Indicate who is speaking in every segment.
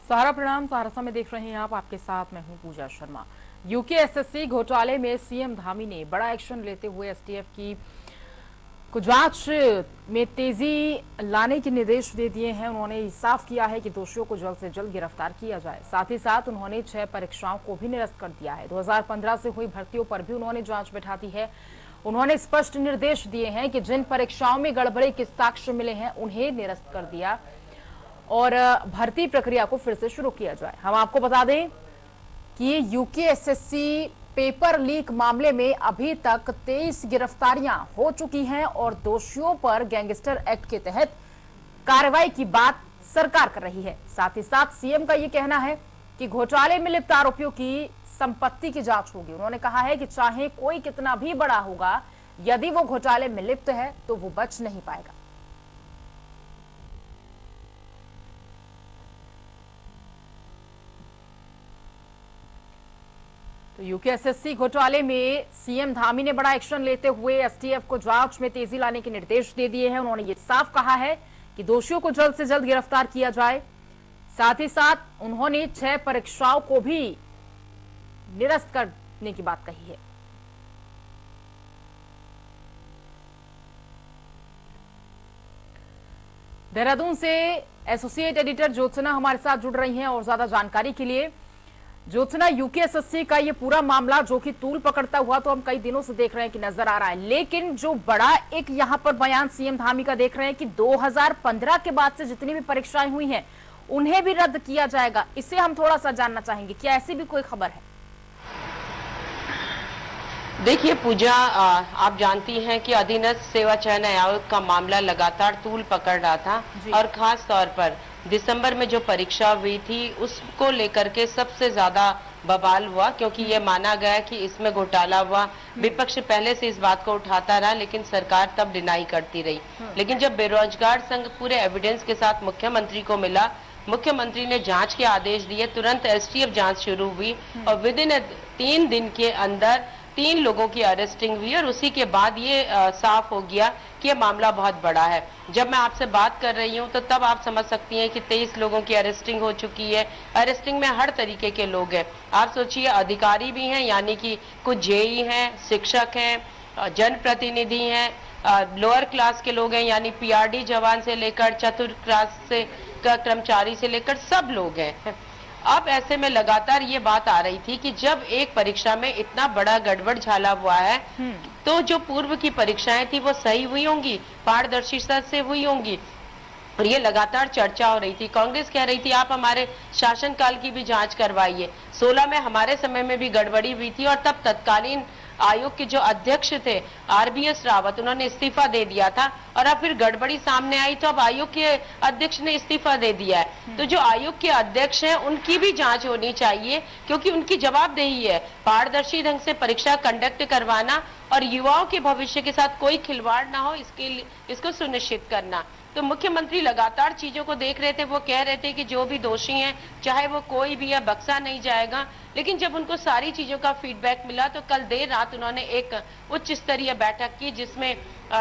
Speaker 1: सहारा प्रणाम। सहरसा में देख रहे हैं आप, आपके साथ मैं हूं पूजा शर्मा। यूकेएसएससी घोटाले में सीएम धामी ने बड़ा एक्शन लेते हुए एसटीएफ की जांच में तेजी लाने के निर्देश दे दिए हैं। उन्होंने साफ किया है कि दोषियों को जल्द से जल्द गिरफ्तार किया जाए। साथ ही साथ उन्होंने 6 परीक्षाओं को भी निरस्त कर दिया है। 2015 से हुई भर्तियों पर भी उन्होंने जांच बैठा दी है। उन्होंने स्पष्ट निर्देश दिए हैं कि जिन परीक्षाओं में गड़बड़ी के साक्ष्य मिले हैं उन्हें निरस्त कर दिया और भर्ती प्रक्रिया को फिर से शुरू किया जाए। हम आपको बता दें कि यूकेएसएससी पेपर लीक मामले में अभी तक 23 गिरफ्तारियां हो चुकी हैं और दोषियों पर गैंगस्टर एक्ट के तहत कार्रवाई की बात सरकार कर रही है। साथ ही साथ सीएम का यह कहना है कि घोटाले में लिप्त आरोपियों की संपत्ति की जांच होगी। उन्होंने कहा है कि चाहे कोई कितना भी बड़ा होगा, यदि वो घोटाले में लिप्त है तो वो बच नहीं पाएगा। तो यूकेएसएससी घोटाले में सीएम धामी ने बड़ा एक्शन लेते हुए एसटीएफ को जांच में तेजी लाने के निर्देश दे दिए हैं। उन्होंने ये साफ कहा है कि दोषियों को जल्द से जल्द गिरफ्तार किया जाए। साथ ही साथ उन्होंने 6 परीक्षाओं को भी निरस्त करने की बात कही है। देहरादून से एसोसिएट एडिटर ज्योत्सना हमारे साथ जुड़ रही हैं और ज्यादा जानकारी के लिए। ज्योत्सना, यूकेएसएससी का ये पूरा मामला जो कि तूल पकड़ता हुआ तो हम कई दिनों से देख रहे हैं कि नजर आ रहा है, लेकिन जो बड़ा एक यहां पर बयान सीएम धामी का देख रहे हैं कि 2015 के बाद से जितनी भी परीक्षाएं हुई हैं उन्हें भी रद्द किया जाएगा। इसे हम थोड़ा सा जानना चाहेंगे, क्या ऐसी भी कोई खबर है?
Speaker 2: देखिए पूजा, आप जानती हैं कि अधीनस्थ सेवा चयन आयोग का मामला लगातार तूल पकड़ रहा था और खास तौर पर दिसंबर में जो परीक्षा हुई थी उसको लेकर के सबसे ज्यादा बवाल हुआ, क्योंकि ये माना गया कि इसमें घोटाला हुआ। विपक्ष पहले से इस बात को उठाता रहा लेकिन सरकार तब डिनाई करती रही। लेकिन जब बेरोजगार संघ पूरे एविडेंस के साथ मुख्यमंत्री को मिला, मुख्यमंत्री ने जांच के आदेश दिए, तुरंत एसटीएफ जांच शुरू हुई और विदिन 3 दिन के अंदर 3 लोगों की अरेस्टिंग हुई और उसी के बाद ये साफ हो गया कि ये मामला बहुत बड़ा है। जब मैं आपसे बात कर रही हूँ तो तब आप समझ सकती हैं कि 23 लोगों की अरेस्टिंग हो चुकी है। अरेस्टिंग में हर तरीके के लोग हैं। आप सोचिए, अधिकारी भी हैं, यानी कि कुछ जेई हैं, शिक्षक हैं, जनप्रतिनिधि हैं, लोअर क्लास के लोग हैं, यानी पीआरडी जवान से लेकर चतुर्थ क्लास से कर्मचारी से लेकर सब लोग हैं। अब ऐसे में लगातार ये बात आ रही थी कि जब एक परीक्षा में इतना बड़ा गड़बड़ झाला हुआ है तो जो पूर्व की परीक्षाएं थी वो सही हुई होंगी, पारदर्शिता से हुई होंगी, और ये लगातार चर्चा हो रही थी। कांग्रेस कह रही थी आप हमारे शासनकाल की भी जांच करवाइए। 16 में हमारे समय में भी गड़बड़ी हुई थी और तब तत्कालीन आयोग के जो अध्यक्ष थे आरबीएस रावत, उन्होंने इस्तीफा दे दिया था और अब फिर गड़बड़ी सामने आई तो अब आयोग के अध्यक्ष ने इस्तीफा दे दिया है। तो जो आयोग के अध्यक्ष हैं उनकी भी जांच होनी चाहिए, क्योंकि उनकी जवाबदेही है पारदर्शी ढंग से परीक्षा कंडक्ट करवाना और युवाओं के भविष्य के साथ कोई खिलवाड़ ना हो, इसके लिए इसको सुनिश्चित करना। तो मुख्यमंत्री लगातार चीजों को देख रहे थे। वो कह रहे थे कि जो भी दोषी हैं, चाहे वो कोई भी है, बख्शा नहीं जाएगा। लेकिन जब उनको सारी चीजों का फीडबैक मिला तो कल देर रात उन्होंने एक उच्च स्तरीय बैठक की, जिसमें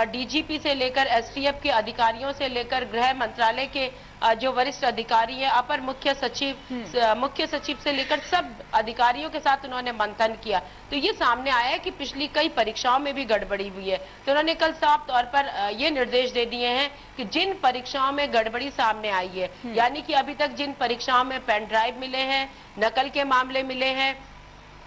Speaker 2: डीजीपी से लेकर एसटीएफ के अधिकारियों से लेकर गृह मंत्रालय के जो वरिष्ठ अधिकारी हैं, अपर मुख्य सचिव से लेकर सब अधिकारियों के साथ उन्होंने मंथन किया। तो ये सामने आया है कि पिछली कई परीक्षाओं में भी गड़बड़ी हुई है। तो उन्होंने कल साफ तौर पर ये निर्देश दे दिए हैं कि जिन परीक्षाओं में गड़बड़ी सामने आई है, यानी कि अभी तक जिन परीक्षाओं में पेन ड्राइव मिले हैं, नकल के मामले मिले हैं,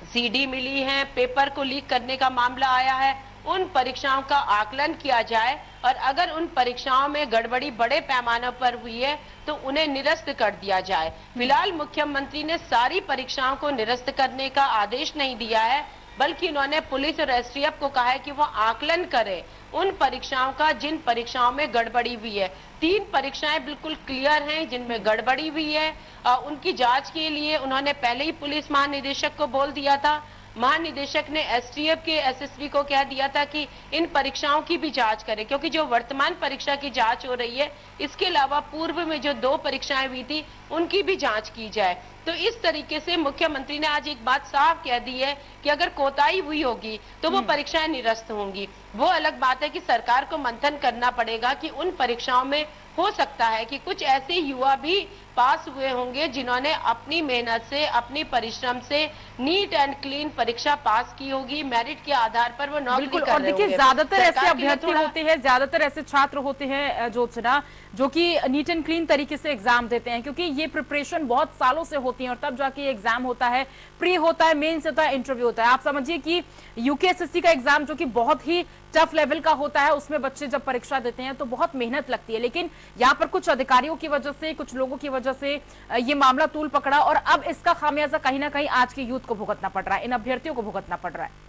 Speaker 2: सीडी मिली है, पेपर को लीक करने का मामला आया है, उन परीक्षाओं का आकलन किया जाए और अगर उन परीक्षाओं में गड़बड़ी बड़े पैमाने पर हुई है तो उन्हें निरस्त कर दिया जाए। फिलहाल मुख्यमंत्री ने सारी परीक्षाओं को निरस्त करने का आदेश नहीं दिया है, बल्कि उन्होंने पुलिस और एसटीएफ को कहा है कि वो आकलन करे उन परीक्षाओं का जिन परीक्षाओं में गड़बड़ी हुई है। 3 परीक्षाएं बिल्कुल क्लियर हैं जिनमें गड़बड़ी हुई है। उनकी जांच के लिए उन्होंने पहले ही पुलिस महानिदेशक को बोल दिया था। महानिदेशक ने एसटीएफ के एसएसपी को कह दिया था कि इन परीक्षाओं की भी जांच करें, क्योंकि जो वर्तमान परीक्षा की जांच हो रही है, इसके अलावा पूर्व में जो 2 परीक्षाएं हुई थी उनकी भी जांच की जाए। तो इस तरीके से मुख्यमंत्री ने आज एक बात साफ कह दी है कि अगर कोताही हुई होगी तो वो परीक्षाएं निरस्त होंगी। वो अलग बात है कि सरकार को मंथन करना पड़ेगा कि उन परीक्षाओं में हो सकता है कि कुछ ऐसे युवा भी पास हुए होंगे जिन्होंने अपनी मेहनत से, अपनी परिश्रम से नीट एंड क्लीन परीक्षा पास की होगी, मेरिट के आधार पर वो नौकरी
Speaker 1: बिल्कुल।
Speaker 2: कर
Speaker 1: और
Speaker 2: रहे
Speaker 1: देखिए
Speaker 2: होंगे।
Speaker 1: ज्यादातर ऐसे
Speaker 2: सरकार के लिए
Speaker 1: अभ्यर्थी
Speaker 2: थोड़ा
Speaker 1: होते हैं, ज्यादातर ऐसे छात्र होते हैं ज्योत्सना, जो कि नीट एंड क्लीन तरीके से एग्जाम देते हैं, क्योंकि ये प्रिपरेशन बहुत सालों से होती है और तब जाके एग्जाम होता है, प्री होता है, मेंस होता है, इंटरव्यू होता है। आप समझिए कि यूकेएसएससी का एग्जाम जो कि बहुत ही टफ लेवल का होता है, उसमें बच्चे जब परीक्षा देते हैं तो बहुत मेहनत लगती है, लेकिन यहाँ पर कुछ अधिकारियों की वजह से, कुछ लोगों की वजह से ये मामला तूल पकड़ा और अब इसका खामियाजा कहीं ना कहीं आज के यूथ को भुगतना पड़ रहा है, इन अभ्यर्थियों को भुगतना पड़ रहा है।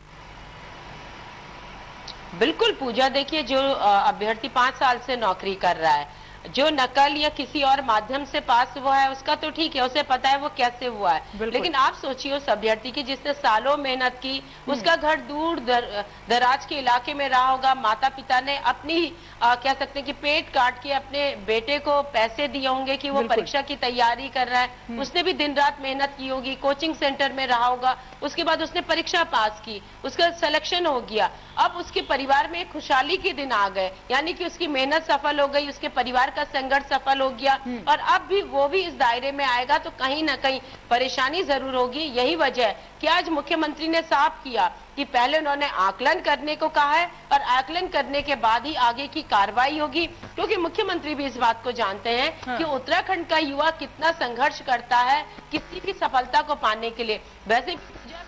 Speaker 2: बिल्कुल पूजा, देखिए जो अभ्यर्थी 5 साल से नौकरी कर रहा है, जो नकल या किसी और माध्यम से पास हुआ है उसका तो ठीक है, उसे पता है वो कैसे हुआ है, लेकिन आप सोचिए उस अभ्यर्थी की जिसने सालों मेहनत की, उसका घर दूर दराज के इलाके में रहा होगा, माता पिता ने अपनी कह सकते हैं कि पेट काट के अपने बेटे को पैसे दिए होंगे कि वो परीक्षा की तैयारी कर रहा है, उसने भी दिन रात मेहनत की होगी, कोचिंग सेंटर में रहा होगा, उसके बाद उसने परीक्षा पास की, उसका सिलेक्शन हो गया, अब उसके परिवार में खुशहाली के दिन आ गए, यानी कि उसकी मेहनत सफल हो गई, उसके परिवार का संघर्ष सफल हो गया, और अब भी वो भी इस दायरे में आएगा तो कहीं ना कहीं परेशानी जरूर होगी। यही वजह है कि आज मुख्यमंत्री ने साफ किया कि पहले उन्होंने आकलन करने को कहा है और आकलन करने के बाद ही आगे की कार्रवाई होगी, क्योंकि मुख्यमंत्री भी इस बात को जानते हैं कि उत्तराखंड का युवा कितना संघर्ष करता है किसी भी सफलता को पाने के लिए। वैसे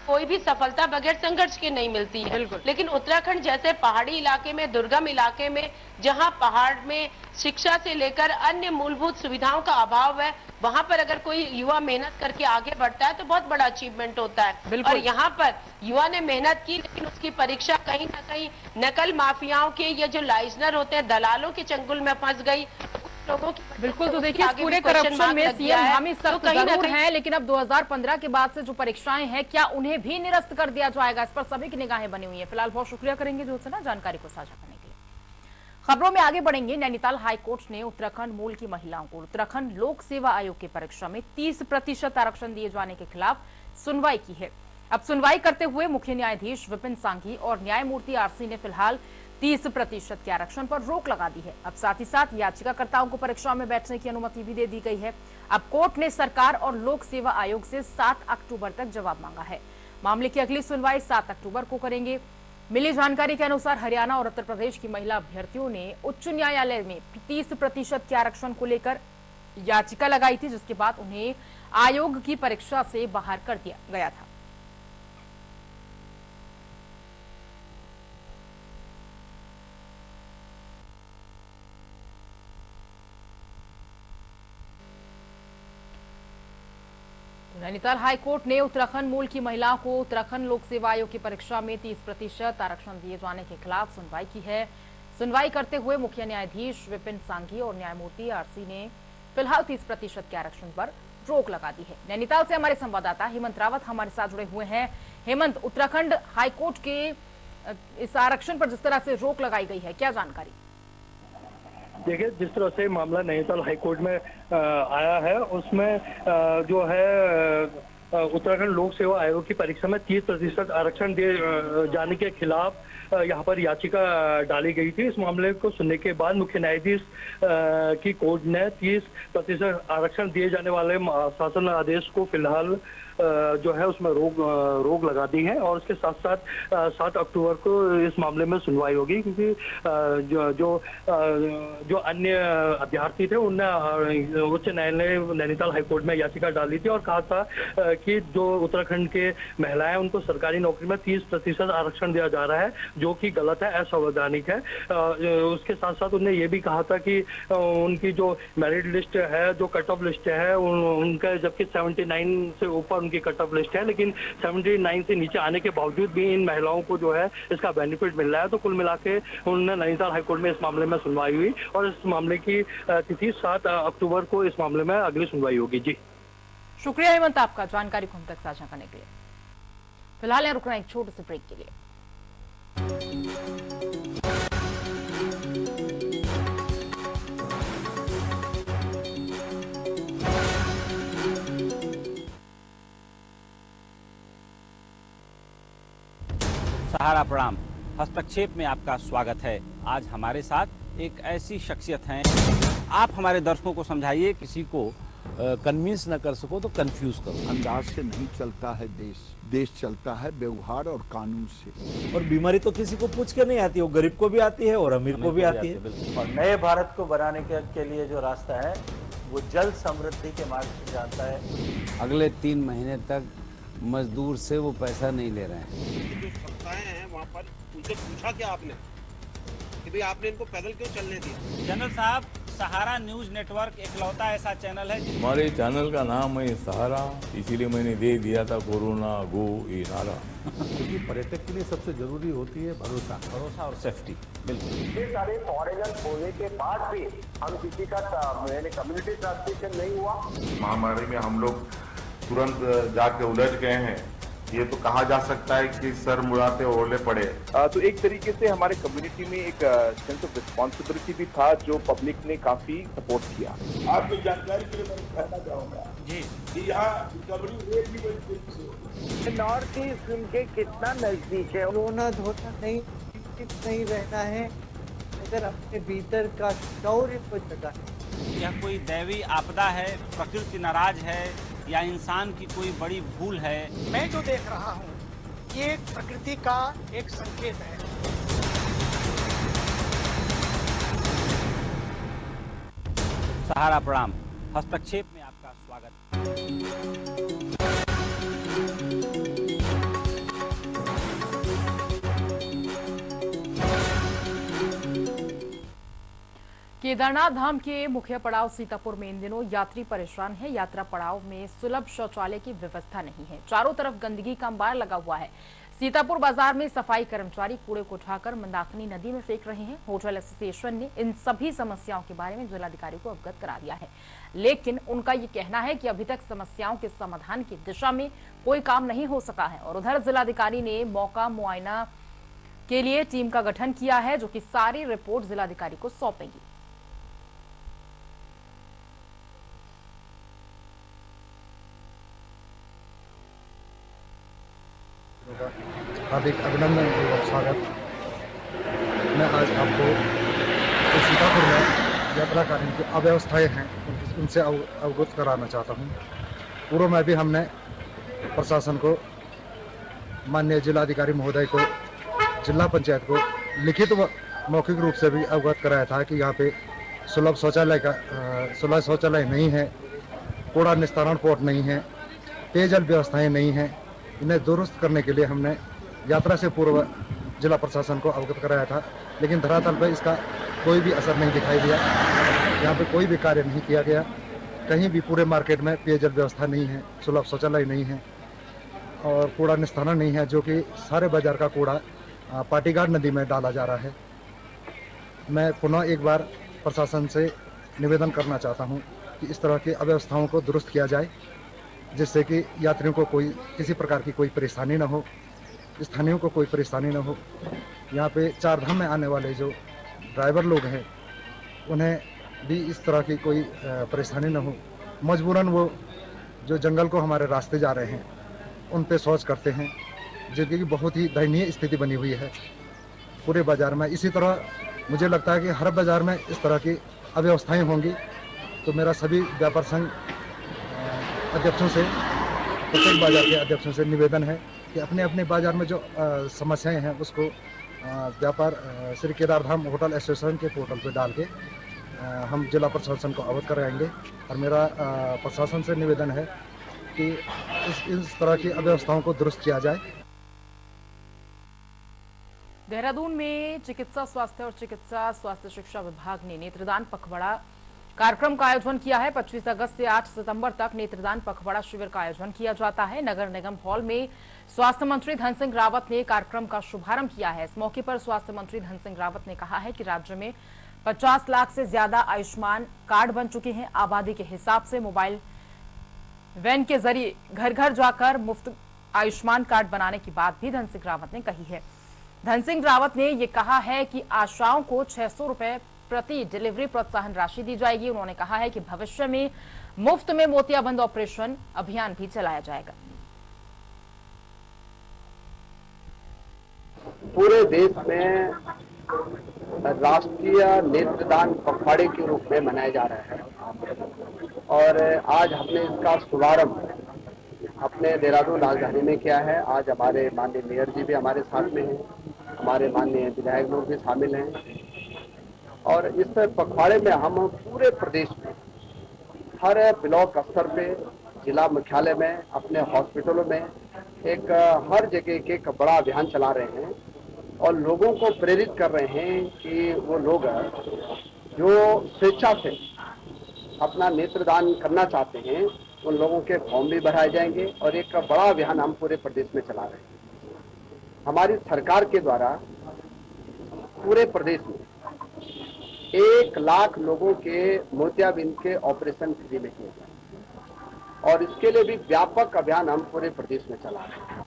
Speaker 2: कोई भी सफलता बगैर संघर्ष के नहीं मिलती है, लेकिन उत्तराखंड जैसे पहाड़ी इलाके में, दुर्गम इलाके में, जहां पहाड़ में शिक्षा से लेकर अन्य मूलभूत सुविधाओं का अभाव है, वहां पर अगर कोई युवा मेहनत करके आगे बढ़ता है तो बहुत बड़ा अचीवमेंट होता है। और यहाँ पर युवा ने मेहनत की, लेकिन उसकी परीक्षा कहीं ना कहीं नकल माफियाओं के, या जो लाइजनर होते हैं, दलालों के चंगुल में फंस गई लोगों की।
Speaker 1: बिल्कुल। तो देखिए इस पूरे करप्शन में सीएम धामी सख्त जरूर हैं, लेकिन अब 2015 के बाद से जो परीक्षाएं हैं, क्या उन्हें भी निरस्त कर दिया जाएगा? इस पर सभी की निगाहें बनी हुई हैं। फिलहाल बहुत शुक्रिया करेंगे ज्योत्सना जानकारी को साझा करने के लिए। खबरों में आगे बढ़ेंगे। नैनीताल हाईकोर्ट ने उत्तराखंड मूल की महिलाओं को उत्तराखंड लोक सेवा आयोग की परीक्षा में 30% आरक्षण दिए जाने के खिलाफ सुनवाई की है। अब सुनवाई करते हुए मुख्य न्यायाधीश विपिन सांघी और न्यायमूर्ति आरसी ने फिलहाल 30% के आरक्षण पर रोक लगा दी है। अब साथ ही साथ याचिकाकर्ताओं को परीक्षा में बैठने की अनुमति भी दे दी गई है। अब कोर्ट ने सरकार और लोक सेवा आयोग से 7 अक्टूबर तक जवाब मांगा है। मामले की अगली सुनवाई 7 अक्टूबर को करेंगे। मिली जानकारी के अनुसार हरियाणा और उत्तर प्रदेश की महिला अभ्यर्थियों ने उच्च न्यायालय में 30% के आरक्षण को लेकर याचिका लगाई थी, जिसके बाद उन्हें आयोग की परीक्षा से बाहर कर दिया गया था। नैनीताल हाईकोर्ट ने उत्तराखंड मूल की महिलाओं को उत्तराखंड लोक सेवा आयोग की परीक्षा में 30% आरक्षण दिए जाने के खिलाफ सुनवाई की है। सुनवाई करते हुए मुख्य न्यायाधीश विपिन सांघी और न्यायमूर्ति आरसी ने फिलहाल 30% के आरक्षण पर रोक लगा दी है। नैनीताल से हमारे संवाददाता हेमंत रावत हमारे साथ जुड़े हुए हैं। हेमंत, उत्तराखंड हाईकोर्ट के इस आरक्षण पर जिस तरह से रोक लगाई गई है, क्या जानकारी?
Speaker 3: देखिए, जिस तरह से मामला नैनीताल हाईकोर्ट में आया है, उसमें जो है उत्तराखंड लोक सेवा आयोग की परीक्षा में 30% आरक्षण दिए जाने के खिलाफ यहाँ पर याचिका डाली गई थी। इस मामले को सुनने के बाद मुख्य न्यायाधीश की कोर्ट ने 30% आरक्षण दिए जाने वाले शासन आदेश को फिलहाल जो है उसमें रोक लगा दी है, और उसके साथ साथ 7 अक्टूबर को इस मामले में सुनवाई होगी, क्योंकि जो अन्य अभ्यर्थी थे उनने उच्च न्यायालय नैनीताल हाईकोर्ट में याचिका डाली थी और कहा था कि जो उत्तराखंड के महिलाएं उनको सरकारी नौकरी में 30% आरक्षण दिया जा रहा है, जो कि गलत है, असंवैधानिक है। उसके साथ साथ उन्होंने ये भी कहा था कि उनकी जो मेरिट लिस्ट है, जो कट ऑफ लिस्ट है, उनका जबकि 79 से ऊपर उनकी कट ऑफ लिस्ट है, लेकिन 79 से नीचे आने के बावजूद भी इन महिलाओं को जो है इसका बेनिफिट मिल रहा है। तो कुल मिला के उन्होंने नैनीताल हाईकोर्ट में इस मामले में सुनवाई हुई और इस मामले की तिथि 7 अक्टूबर को इस मामले में अगली सुनवाई होगी। जी
Speaker 1: शुक्रिया हेमंत आपका जानकारी को हम तक साझा करने के लिए। फिलहाल यहाँ रुकना एक छोटे से ब्रेक के लिए।
Speaker 4: सहारा प्रणाम, हस्तक्षेप में आपका स्वागत है। आज हमारे साथ एक ऐसी शख्सियत हैं, आप हमारे दर्शकों को समझाइए किसी को
Speaker 5: कन्विंस न कर सको तो कंफ्यूज करो।
Speaker 6: अंदाज से नहीं चलता है देश, देश चलता है व्यवहार और कानून से।
Speaker 7: और बीमारी तो किसी को पूछ के नहीं आती, वो गरीब को भी आती है और अमीर को भी आती है।
Speaker 8: और नए भारत को बनाने के लिए जो रास्ता है वो जल समृद्धि के मार्ग से जाता है।
Speaker 5: अगले 3 महीने तक मजदूर से वो पैसा नहीं ले रहे हैं।
Speaker 9: जो संस्थाएं हैं वहाँ पर उनसे पूछा क्या आपने कि भाई आपने इनको पैदल क्यों चलने दिया?
Speaker 4: जनरल साहब, सहारा न्यूज नेटवर्क एकलौता ऐसा चैनल है
Speaker 10: हमारे चैनल का नाम है सहारा, इसीलिए मैंने दे दिया था कोरोना गो ये नारा।
Speaker 7: क्योंकि पर्यटक के लिए सबसे जरूरी होती है भरोसा
Speaker 4: और सेफ्टी। बिल्कुल।
Speaker 11: ये सारे फॉरेनर होने के बाद भी हम किसी का कम्युनिटी ट्रांसमिशन नहीं हुआ।
Speaker 10: महामारी में हम लोग तुरंत जाके उलझ गए हैं, ये तो कहा जा सकता है कि सर मुड़ाते ओले पड़े।
Speaker 11: तो एक तरीके से हमारे कम्युनिटी में एक सेंस ऑफ रिस्पॉन्सिबिलिटी भी था जो पब्लिक ने काफी सपोर्ट किया।
Speaker 9: आपकी जानकारी के लिए मैं कहना चाहूँगा
Speaker 4: जी
Speaker 9: कि यहाँ रिकवरी रेट भी
Speaker 11: नॉर्थ ईस्ट उनके कितना नजदीक है।
Speaker 8: कोरोना धोखा नहीं रहना है अगर अपने भीतर का शौर्य को जगा है।
Speaker 4: यह कोई दैवी आपदा है, प्रकृति नाराज है या इंसान की कोई बड़ी भूल है?
Speaker 12: मैं जो देख रहा हूँ ये प्रकृति का एक संकेत है।
Speaker 4: सहारा प्रणाम, हस्तक्षेप में आपका स्वागत।
Speaker 1: केदारनाथ धाम के मुख्य पड़ाव सीतापुर में इन दिनों यात्री परेशान हैं। यात्रा पड़ाव में सुलभ शौचालय की व्यवस्था नहीं है। चारों तरफ गंदगी का अंबार लगा हुआ है। सीतापुर बाजार में सफाई कर्मचारी कूड़े को उठाकर मंदाकिनी नदी में फेंक रहे हैं। होटल एसोसिएशन ने इन सभी समस्याओं के बारे में जिलाधिकारी को अवगत करा दिया है, लेकिन उनका ये कहना है कि अभी तक समस्याओं के समाधान की दिशा में कोई काम नहीं हो सका है। और उधर जिलाधिकारी ने मौका मुआयना के लिए टीम का गठन किया है, जो कि सारी रिपोर्ट जिलाधिकारी को सौंपेगी।
Speaker 13: हार्दिक अभिनंदन और स्वागत। मैं आज आपको सीतापुर में यात्राकारियों की अव्यवस्थाएं हैं उनसे अवगत कराना चाहता हूं। पूर्व में भी हमने प्रशासन को, माननीय जिलाधिकारी महोदय को, जिला पंचायत को लिखित व मौखिक रूप से भी अवगत कराया था कि यहाँ पे सुलभ शौचालय नहीं है, कूड़ा निस्तारण पोर्ट नहीं है, पेयजल व्यवस्थाएं नहीं हैं। इन्हें दुरुस्त करने के लिए हमने यात्रा से पूर्व जिला प्रशासन को अवगत कराया था, लेकिन धरातल पर इसका कोई भी असर नहीं दिखाई दिया। यहाँ पे कोई भी कार्य नहीं किया गया। कहीं भी पूरे मार्केट में पेयजल व्यवस्था नहीं है, सुलभ शौचालय नहीं है और कूड़ा निस्तारण नहीं है, जो कि सारे बाजार का कूड़ा पाटीघाट नदी में डाला जा रहा है। मैं पुनः एक बार प्रशासन से निवेदन करना चाहता हूँ कि इस तरह की अव्यवस्थाओं को दुरुस्त किया जाए, जिससे कि यात्रियों को कोई किसी प्रकार की कोई परेशानी न हो, स्थानीयों को कोई परेशानी न हो। यहाँ पे चार धाम में आने वाले जो ड्राइवर लोग हैं उन्हें भी इस तरह की कोई परेशानी न हो। मजबूरन वो जो जंगल को हमारे रास्ते जा रहे हैं उन पे शौच करते हैं, जिनकी बहुत ही दयनीय स्थिति बनी हुई है पूरे बाज़ार में। इसी तरह मुझे लगता है कि हर बाज़ार में इस तरह की अव्यवस्थाएं होंगी। तो मेरा सभी व्यापार संघ अध्यक्षों से, प्रत्येक बाजार के अध्यक्षों से निवेदन है कि अपने अपने बाजार में जो समस्याएं हैं उसको व्यापार श्री केदारधाम होटल एसोसिएशन के पोर्टल पर डाल के हम जिला प्रशासन को अवगत कराएंगे। और मेरा प्रशासन से निवेदन है कि इस तरह की अव्यवस्थाओं को दुरुस्त किया जाए।
Speaker 1: देहरादून में चिकित्सा स्वास्थ्य शिक्षा विभाग ने नेत्रदान पखवाड़ा कार्यक्रम का आयोजन किया है। 25 अगस्त से 8 सितंबर तक नेत्रदान पखवाड़ा शिविर का आयोजन किया जाता है। नगर निगम हॉल में स्वास्थ्य मंत्री धन सिंह रावत ने कार्यक्रम का शुभारंभ किया है। इस मौके पर स्वास्थ्य मंत्री धन सिंह रावत ने कहा है कि राज्य में 50 लाख से ज्यादा आयुष्मान कार्ड बन चुके हैं। आबादी के हिसाब से मोबाइल वैन के जरिए घर घर जाकर मुफ्त आयुष्मान कार्ड बनाने की बात भी धन सिंह रावत ने कही है। धन सिंह रावत ने ये कहा है कि आशाओं को 600 रुपए प्रति डिलीवरी प्रोत्साहन राशि दी जाएगी। उन्होंने कहा है कि भविष्य में मुफ्त में मोतियाबंद ऑपरेशन अभियान भी चलाया जाएगा।
Speaker 11: पूरे देश में राष्ट्रीय नेत्रदान पखवाड़े के रूप में मनाया जा रहा है
Speaker 14: और आज हमने इसका शुभारंभ अपने देहरादून राजधानी में किया है। आज हमारे माननीय मेयर जी भी हमारे साथ में हैं, हमारे माननीय विधायक लोग भी शामिल हैं और इस पखवाड़े में हम पूरे प्रदेश में हर ब्लॉक स्तर पे, जिला मुख्यालय में, अपने हॉस्पिटलों में एक हर जगह एक बड़ा अभियान चला रहे हैं और लोगों को प्रेरित कर रहे हैं कि वो लोग जो स्वेच्छा से अपना नेत्रदान करना चाहते हैं उन लोगों के फॉर्म भी भराए जाएंगे और एक बड़ा अभियान हम पूरे प्रदेश में चला रहे हैं। हमारी सरकार के द्वारा पूरे प्रदेश में 1 लाख लोगों के मोतियाबिंद के ऑपरेशन फ्री में किए गए और इसके लिए भी व्यापक अभियान हम पूरे प्रदेश में चला रहे हैं।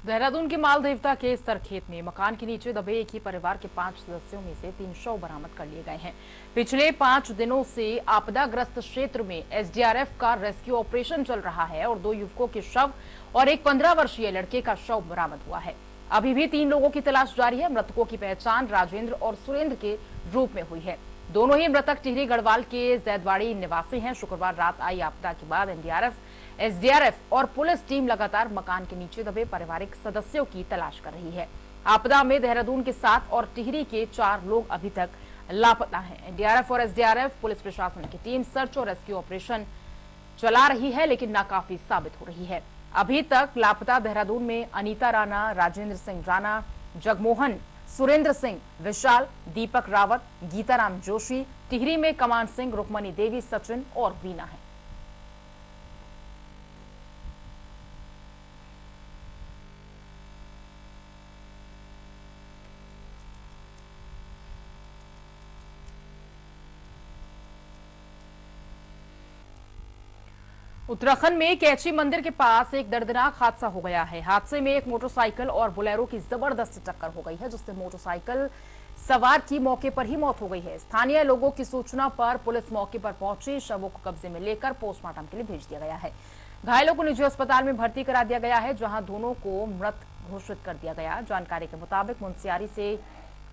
Speaker 1: देहरादून के माल देवता के सरखेत में मकान के नीचे दबे एक ही परिवार के 5 सदस्यों में से 3 शव बरामद कर लिए गए हैं। पिछले 5 दिनों से आपदाग्रस्त क्षेत्र में एसडीआरएफ का रेस्क्यू ऑपरेशन चल रहा है और 2 युवकों के शव और एक 15 वर्षीय लड़के का शव बरामद हुआ है। अभी भी 3 लोगों की तलाश जारी है। मृतकों की पहचान राजेंद्र और सुरेंद्र के रूप में हुई है। दोनों ही मृतक टिहरी गढ़वाल के जैदवाड़ी निवासी हैं। शुक्रवार रात आई आपदा के बाद एनडीआरएफ, एसडीआरएफ और पुलिस टीम लगातार मकान के नीचे दबे पारिवारिक सदस्यों की तलाश कर रही है। आपदा में देहरादून के 7 और टिहरी के 4 लोग अभी तक लापता हैं। एनडीआरएफ और एसडीआरएफ पुलिस प्रशासन की टीम सर्च और रेस्क्यू ऑपरेशन चला रही है, लेकिन नाकाफी साबित हो रही है। अभी तक लापता देहरादून में अनीता राणा, राजेंद्र सिंह राणा, जगमोहन, सुरेंद्र सिंह, विशाल, दीपक रावत, गीताराम जोशी, टिहरी में कमान सिंह, रुक्मणी देवी, सचिन और वीना है। उत्तराखंड में कैची मंदिर के पास एक दर्दनाक हादसा हो गया है। हादसे में एक मोटरसाइकिल और बोलेरो की जबरदस्त टक्कर हो गई है, जिससे मोटरसाइकिल सवार की मौके पर ही मौत हो गई है। स्थानीय लोगों की सूचना पर पुलिस मौके पर पहुंची, शवों को कब्जे में लेकर पोस्टमार्टम के लिए भेज दिया गया है। घायलों को निजी अस्पताल में भर्ती करा दिया गया है, जहां दोनों को मृत घोषित कर दिया गया। जानकारी के मुताबिक मुंसियारी से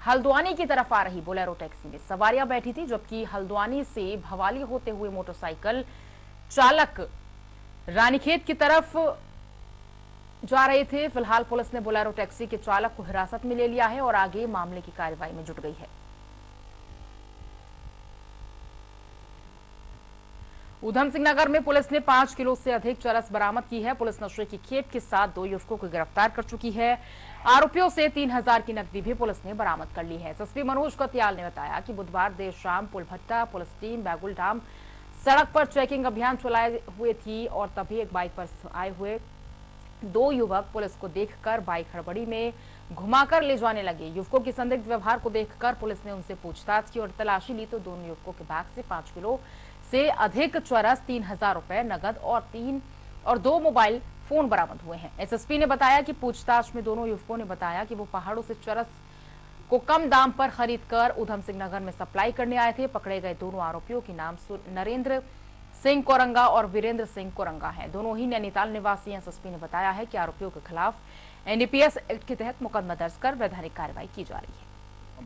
Speaker 1: हल्द्वानी की तरफ आ रही बोलेरो टैक्सी में सवारियां बैठी थी, जबकि हल्द्वानी से भवाली होते हुए मोटरसाइकिल चालक रानीखेत की तरफ जा रहे थे। फिलहाल पुलिस ने बोलेरो टैक्सी के चालक को हिरासत में ले लिया है और आगे मामले की कार्रवाई में जुट गई है। ऊधम सिंह नगर में पुलिस ने 5 किलो से अधिक चरस बरामद की है। पुलिस नशे की खेप के साथ 2 युवकों को गिरफ्तार कर चुकी है। आरोपियों से 3000 की नकदी भी पुलिस ने बरामद कर ली है। एसएसपी मनोज कत्याल ने बताया कि बुधवार देर शाम पुलभट्टा पुलिस टीम बैगुल धाम सड़क पर चेकिंग अभियान चलाए हुए थी और तभी एक बाइक पर आए हुए 2 युवक पुलिस को देखकर बाइक हड़बड़ी में घुमाकर ले जाने लगे। युवकों के संदिग्ध व्यवहार को देखकर पुलिस ने उनसे पूछताछ की और तलाशी ली तो दोनों युवकों के बैग से 5 किलो से अधिक चरस, 3000 रुपए नगद और 2 मोबाइल फोन बरामद हुए हैं। एसएसपी ने बताया कि पूछताछ में दोनों युवकों ने बताया कि वो पहाड़ों से चरस को कम दाम पर खरीदकर ऊधम सिंह नगर में सप्लाई करने आए थे। पकड़े गए दोनों आरोपियों के नाम नरेंद्र सिंह कोरंगा और वीरेंद्र सिंह कोरंगा है। दोनों ही नैनीताल निवासी हैं। एसएसपी ने बताया है कि आरोपियों के खिलाफ एनडीपीएस एक्ट के तहत मुकदमा दर्ज कर वैधानिक कार्रवाई की जा रही है।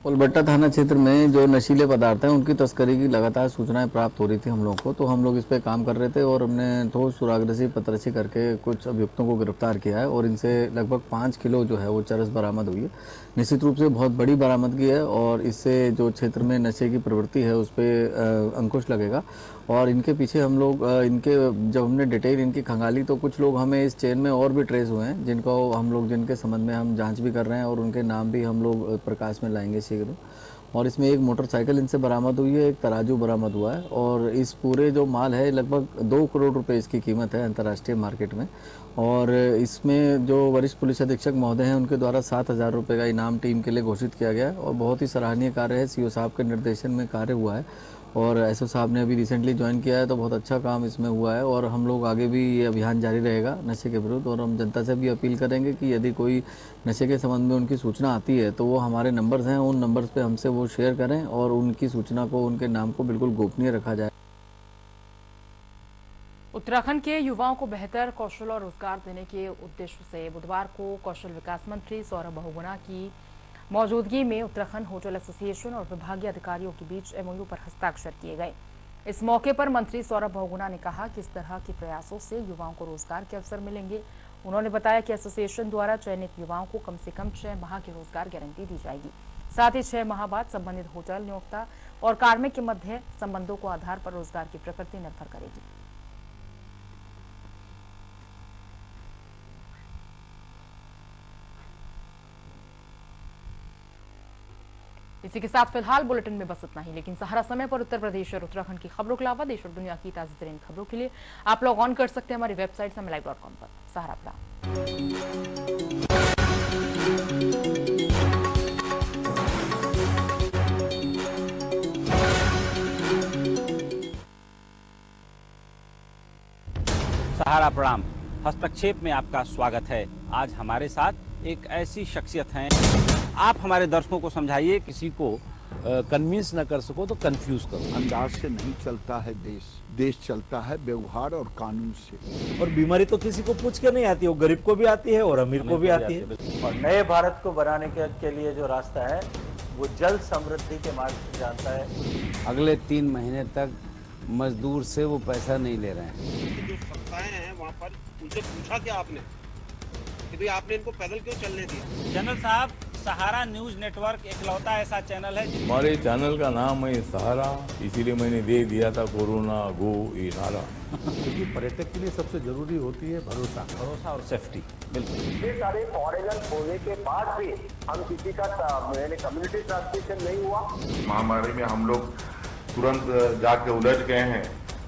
Speaker 15: पुलभट्टा थाना क्षेत्र में जो नशीले पदार्थ हैं उनकी तस्करी की लगातार सूचनाएं प्राप्त हो रही थी हम लोगों को, तो हम लोग इस पे काम कर रहे थे और हमने ठोस सुरागरसी पतरसी करके कुछ अभियुक्तों को गिरफ्तार किया है और इनसे लगभग 5 किलो जो है वो चरस बरामद हुई है। निश्चित रूप से बहुत बड़ी बरामदगी है और इससे जो क्षेत्र में नशे की प्रवृत्ति है उस पर अंकुश लगेगा। और इनके पीछे हम लोग जब हमने डिटेल इनकी खंगाली तो कुछ लोग हमें इस चेन में और भी ट्रेस हुए हैं जिनके संबंध में हम जांच भी कर रहे हैं और उनके नाम भी हम लोग प्रकाश में लाएंगे शीघ्र। और इसमें एक मोटरसाइकिल इनसे बरामद हुई है, एक तराजू बरामद हुआ है और इस पूरे जो माल है लगभग 2 करोड़ रुपए इसकी कीमत है अंतर्राष्ट्रीय मार्केट में। और इसमें जो वरिष्ठ पुलिस अधीक्षक महोदय हैं उनके द्वारा 7000 रुपये का इनाम टीम के लिए घोषित किया गया है और बहुत ही सराहनीय कार्य है। सीओ साहब के निर्देशन में कार्य हुआ है और एसओ साहब ने अभी रिसेंटली ज्वाइन किया है तो बहुत अच्छा काम इसमें हुआ है और हम लोग आगे भी ये अभियान जारी रहेगा नशे के विरुद्ध। और हम जनता से भी अपील करेंगे कि यदि कोई नशे के संबंध में उनकी सूचना आती है तो वो हमारे नंबर्स हैं, उन नंबर्स पे हमसे वो शेयर करें और उनकी सूचना को, उनके नाम को बिल्कुल गोपनीय रखा जाए।
Speaker 1: उत्तराखंड के युवाओं को बेहतर कौशल और रोजगार देने के उद्देश्य से बुधवार को कौशल विकास मंत्री सौरभ बहुगुणा की मौजूदगी में उत्तराखंड होटल एसोसिएशन और विभागीय अधिकारियों के बीच एमओयू पर हस्ताक्षर किए गए। इस मौके पर मंत्री सौरभ बहुगुणा ने कहा कि इस तरह के प्रयासों से युवाओं को रोजगार के अवसर मिलेंगे। उन्होंने बताया कि एसोसिएशन द्वारा चयनित युवाओं को कम से कम 6 माह की रोजगार गारंटी दी जाएगी। साथ ही 6 माह बाद संबंधित होटल नियोक्ता और कार्मिक के मध्य संबंधों को आधार पर रोजगार की प्रकृति निर्भर करेगी। इसी के साथ फिलहाल बुलेटिन में बस इतना ही, लेकिन सहारा समय पर उत्तर प्रदेश और उत्तराखंड की खबरों के अलावा देश और दुनिया की ताजा तरीन खबरों के लिए आप लॉग ऑन कर सकते हैं हमारी वेबसाइट samlive.com पर। सहारा
Speaker 4: सहारा प्रणाम। हस्तक्षेप में आपका स्वागत है। आज हमारे साथ एक ऐसी शख्सियत हैं, आप हमारे दर्शकों को समझाइए।
Speaker 5: किसी को कन्विंस न कर सको तो कंफ्यूज करो।
Speaker 6: अंदाज से नहीं चलता है देश, देश चलता है व्यवहार और कानून से।
Speaker 7: और बीमारी तो किसी को पूछ के नहीं आती, वो गरीब को भी आती है और अमीर को भी आती है।
Speaker 8: और नए भारत को बनाने के लिए जो रास्ता है वो जल समृद्धि के मार्ग से जानता है।
Speaker 5: अगले 3 महीने तक मजदूर से वो पैसा नहीं ले रहे हैं।
Speaker 9: जो संस्थाएं हैं वहाँ पर उनसे पूछा क्या आपने कि भाई आपने इनको पैदल क्यों चलने दिया?
Speaker 4: जनरल साहब, सहारा न्यूज नेटवर्क एकलौता ऐसा चैनल है
Speaker 16: हमारे चैनल का नाम है सहारा, इसीलिए मैंने दे दिया था कोरोना गो ये नारा।
Speaker 7: क्योंकि पर्यटक के लिए सबसे जरूरी होती है भरोसा
Speaker 4: और सेफ्टी। बिल्कुल।
Speaker 14: ये सारे फॉरेनर होने के बाद भी हम किसी का कम्युनिटी ट्रांसमिशन नहीं हुआ।
Speaker 10: महामारी में हम लोग तुरंत जाके उलझ गए हैं।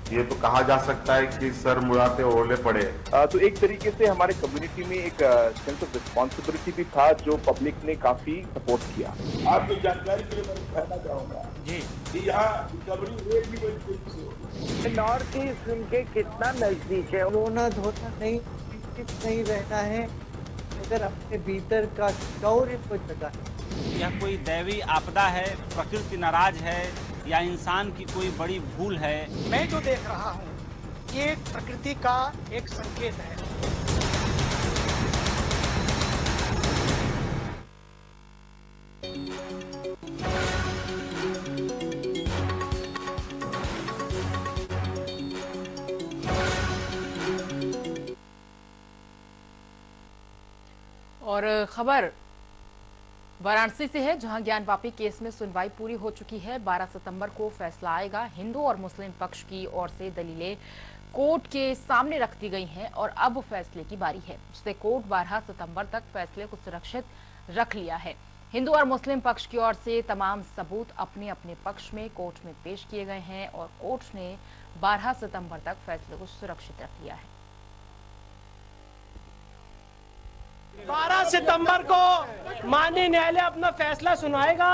Speaker 10: ये तो कहा जा सकता है कि सर मुड़ाते ओले पड़े।
Speaker 11: तो एक तरीके से हमारे कम्युनिटी में एक सेंस ऑफ रिस्पॉन्सिबिलिटी भी था जो पब्लिक ने काफी सपोर्ट किया।
Speaker 16: आपकी जानकारी के लिए मैं कहना चाहूँगा जी यहाँ रिकवरी रेट भी बड़ी तेजी से हो रही है।
Speaker 8: नॉर्थ ईस्ट उनके कितना नजदीक है। रोना धोना नहीं रहना है अगर अपने भीतर का शौर्य को जगा है।
Speaker 4: यह कोई दैवी आपदा है, प्रकृति नाराज है या इंसान की कोई बड़ी भूल है?
Speaker 12: मैं जो देख रहा हूँ ये प्रकृति का एक संकेत है।
Speaker 1: और खबर वाराणसी से है, जहां ज्ञानवापी केस में सुनवाई पूरी हो चुकी है। 12 सितंबर को फैसला आएगा। हिंदू और मुस्लिम पक्ष की ओर से दलीलें कोर्ट के सामने रख दी गई हैं और अब फैसले की बारी है, जिससे कोर्ट 12 सितंबर तक फैसले को सुरक्षित रख लिया है। हिंदू और मुस्लिम पक्ष की ओर से तमाम सबूत अपने अपने पक्ष में कोर्ट में पेश किए गए हैं और कोर्ट ने 12 सितंबर तक फैसले को सुरक्षित रख लिया है।
Speaker 12: 12 सितंबर को माननीय न्यायालय अपना फैसला सुनाएगा।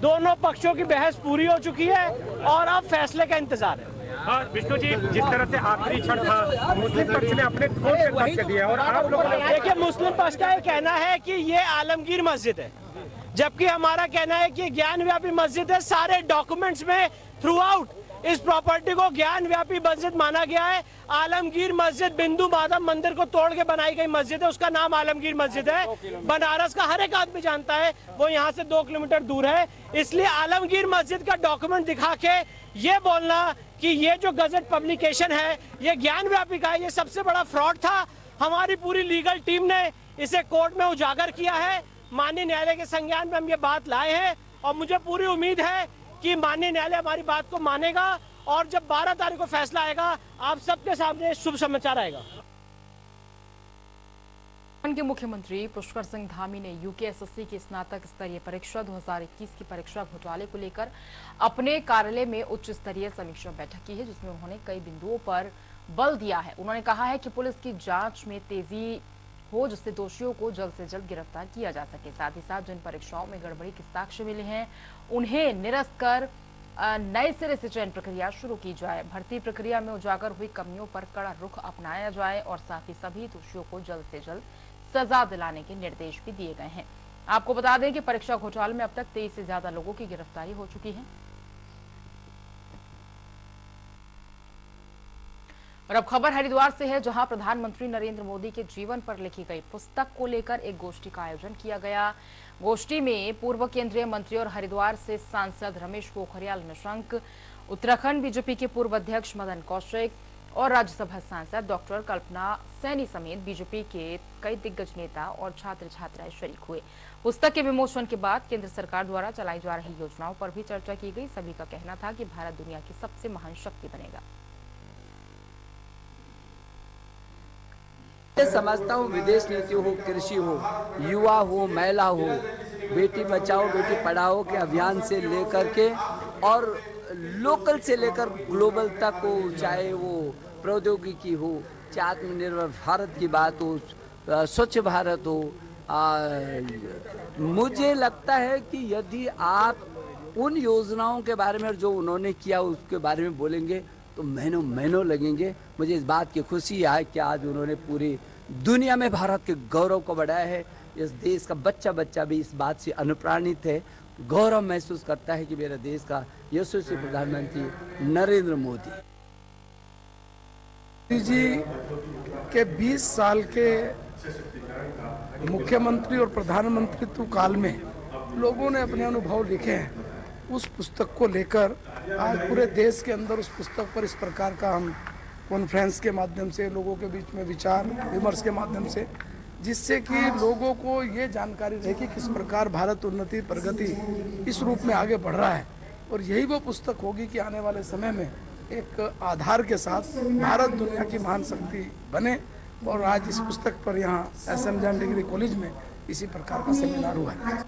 Speaker 12: दोनों पक्षों की बहस पूरी हो चुकी है और अब फैसले का इंतजार है।
Speaker 17: हाँ विष्णु जी, जिस तरह से आखिरी क्षण था, मुस्लिम पक्ष ने अपने कोर्ट से बात कर दिया और आप लोगों ने
Speaker 12: देखिए, मुस्लिम पक्ष का ये कहना है कि ये आलमगीर मस्जिद है, जबकि हमारा कहना है कि ज्ञान व्यापी मस्जिद है। सारे डॉक्यूमेंट्स में थ्रू आउट इस प्रॉपर्टी को ज्ञान व्यापी मस्जिद माना गया है। आलमगीर मस्जिद बिंदु माधव मंदिर को तोड़ के बनाई गई मस्जिद है, उसका नाम आलमगीर मस्जिद है। बनारस का हर एक आदमी जानता है, वो यहाँ से 2 किलोमीटर दूर है। इसलिए आलमगीर मस्जिद का डॉक्यूमेंट दिखा के ये बोलना कि ये जो गजट पब्लिकेशन है ये ज्ञान व्यापी का है, ये सबसे बड़ा फ्रॉड था। हमारी पूरी लीगल टीम ने इसे कोर्ट में उजागर किया है। माननीय न्यायालय के संज्ञान में हम ये बात लाए हैं और मुझे पूरी उम्मीद है कि माननीय न्यायालय हमारी बात को मानेगा और जब 12 तारीख को फैसला आएगा आप सबके सामने शुभ समाचार आएगा।
Speaker 1: के मुख्यमंत्री पुष्कर सिंह धामी ने यूकेएसएससी की स्नातक स्तरीय परीक्षा 2021 की परीक्षा घोटाले को लेकर अपने कार्यालय में उच्च स्तरीय समीक्षा बैठक की है, जिसमें उन्होंने कई बिंदुओं पर बल दिया है। उन्होंने कहा है कि पुलिस की जांच में तेजी हो, जिससे दोषियों को जल्द से जल्द गिरफ्तार किया जा सके। साथ ही साथ जिन परीक्षाओं में गड़बड़ी के साक्ष्य मिले हैं उन्हें निरस्त कर नए सिरे से चयन प्रक्रिया शुरू की जाए। भर्ती प्रक्रिया में उजागर हुई कमियों पर कड़ा रुख अपनाया जाए और साथ ही सभी दोषियों को जल्द से जल्द सजा दिलाने के निर्देश भी दिए गए हैं। आपको बता दें कि परीक्षा घोटाले में अब तक 23 से ज्यादा लोगों की गिरफ्तारी हो चुकी है। और अब खबर हरिद्वार से है, जहां प्रधानमंत्री नरेंद्र मोदी के जीवन पर लिखी गई पुस्तक को लेकर एक गोष्ठी का आयोजन किया गया। गोष्ठी में पूर्व केंद्रीय मंत्री और हरिद्वार से सांसद रमेश पोखरियाल निशंक उत्तराखंड बीजेपी के पूर्व अध्यक्ष मदन कौशिक और राज्यसभा सांसद डॉक्टर कल्पना सैनी समेत बीजेपी के कई दिग्गज नेता और छात्र छात्राएं शरीक हुए। पुस्तक के विमोचन के बाद केंद्र सरकार द्वारा चलाई जा रही योजनाओं पर भी चर्चा की गई। सभी का कहना था कि भारत दुनिया की सबसे महान शक्ति बनेगा।
Speaker 18: समझता हूँ विदेश नीति हो, कृषि हो, युवा हो, महिला हो, बेटी बचाओ बेटी पढ़ाओ के अभियान से लेकर के और लोकल से लेकर ग्लोबल तक हो, चाहे वो प्रौद्योगिकी हो, चाहे आत्मनिर्भर भारत की बात हो, स्वच्छ भारत हो, मुझे लगता है कि यदि आप उन योजनाओं के बारे में जो उन्होंने किया उसके बारे में बोलेंगे तो महीनों लगेंगे। मुझे इस बात की खुशी है कि आज उन्होंने पूरी दुनिया में भारत के गौरव को बढ़ाया है। इस देश का बच्चा भी इस बात से अनुप्राणित है, गौरव महसूस करता है कि मेरे देश का यशस्वी प्रधानमंत्री नरेंद्र मोदी
Speaker 19: जी के 20 साल के मुख्यमंत्री और प्रधानमंत्रित्व काल में लोगों ने अपने अनुभव लिखे हैं। उस पुस्तक को लेकर आज पूरे देश के अंदर उस पुस्तक पर इस प्रकार का हम कॉन्फ्रेंस के माध्यम से लोगों के बीच में विचार विमर्श के माध्यम से, जिससे कि लोगों को ये जानकारी रहे कि किस प्रकार भारत उन्नति प्रगति इस रूप में आगे बढ़ रहा है। और यही वो पुस्तक होगी कि आने वाले समय में एक आधार के साथ भारत दुनिया की महान शक्ति बने। और आज इस पुस्तक पर यहाँ SM जैन डिग्री कॉलेज में इसी प्रकार का सेमिनार हुआ है।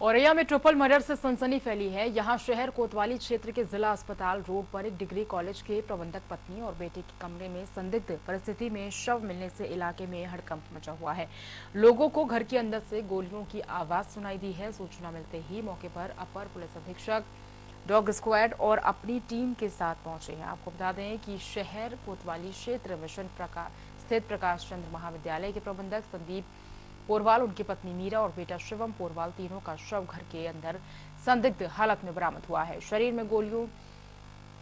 Speaker 1: औरैया में ट्रिपल मर्डर से सनसनी फैली है। यहां शहर कोतवाली क्षेत्र के जिला अस्पताल रोड पर एक डिग्री कॉलेज के प्रबंधक पत्नी और बेटे के कमरे में संदिग्ध परिस्थिति में शव मिलने से इलाके में हड़कंप मचा हुआ है। लोगों को घर के अंदर से गोलियों की आवाज सुनाई दी है। सूचना मिलते ही मौके पर अपर पुलिस अधीक्षक डॉग स्क्वाड और अपनी टीम के साथ पहुंचे हैं। आपको बता दें कि शहर कोतवाली क्षेत्र मिशन स्थित प्रकाश चंद्र महाविद्यालय के प्रबंधक संदीप पोरवाल, उनकी पत्नी मीरा और बेटा शिवम पोरवाल, तीनों का शव घर के अंदर संदिग्ध हालत में बरामद हुआ है। शरीर में गोलियों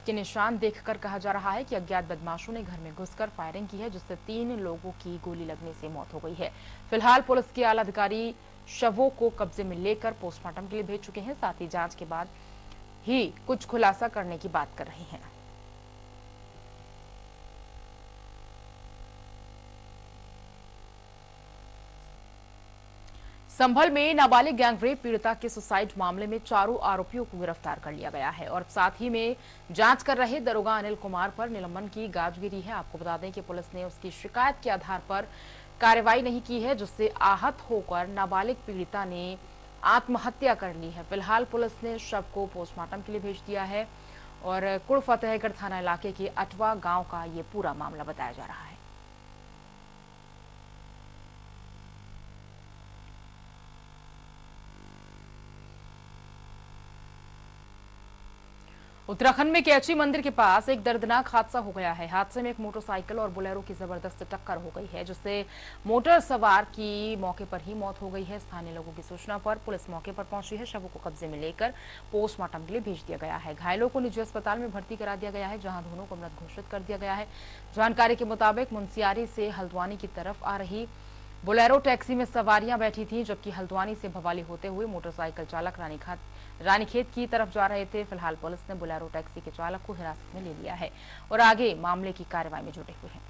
Speaker 1: के निशान देखकर कहा जा रहा है कि अज्ञात बदमाशों ने घर में घुसकर फायरिंग की है, जिससे 3 लोगों की गोली लगने से मौत हो गई है। फिलहाल पुलिस के आला अधिकारी शवों को कब्जे में लेकर पोस्टमार्टम के लिए भेज चुके हैं। साथ ही जांच के बाद ही कुछ खुलासा करने की बात कर रहे हैं। संभल में नाबालिग गैंगरेप पीड़िता के सुसाइड मामले में 4 आरोपियों को गिरफ्तार कर लिया गया है और साथ ही में जांच कर रहे दरोगा अनिल कुमार पर निलंबन की गाजगिरी है। आपको बता दें कि पुलिस ने उसकी शिकायत के आधार पर कार्रवाई नहीं की है, जिससे आहत होकर नाबालिग पीड़िता ने आत्महत्या कर ली है। फिलहाल पुलिस ने शव को पोस्टमार्टम के लिए भेज दिया है और कुड़ फतेहगढ़ थाना इलाके के अटवा गांव का ये पूरा मामला बताया जा रहा है। उत्तराखंड में कैची मंदिर के पास एक दर्दनाक हादसा हो गया है। हादसे में एक मोटरसाइकिल और बोलेरो की जबरदस्त टक्कर हो गई है, जिससे मोटर सवार की मौके पर ही मौत हो गई है। स्थानीय लोगों की सूचना पर पुलिस मौके पर पहुंची है। शवों को कब्जे में लेकर पोस्टमार्टम के लिए भेज दिया गया है। घायलों को निजी अस्पताल में भर्ती करा दिया गया है, जहां दोनों को मृत घोषित कर दिया गया है। जानकारी के मुताबिक मुंसियारी से हल्द्वानी की तरफ आ रही बोलेरो टैक्सी में सवारियां बैठी थी, जबकि हल्द्वानी से भवाली होते हुए मोटरसाइकिल चालक रानीखेत की तरफ जा रहे थे। फिलहाल पुलिस ने बोलेरो टैक्सी के चालक को हिरासत में ले लिया है और आगे मामले की कार्रवाई में जुटे हुए हैं।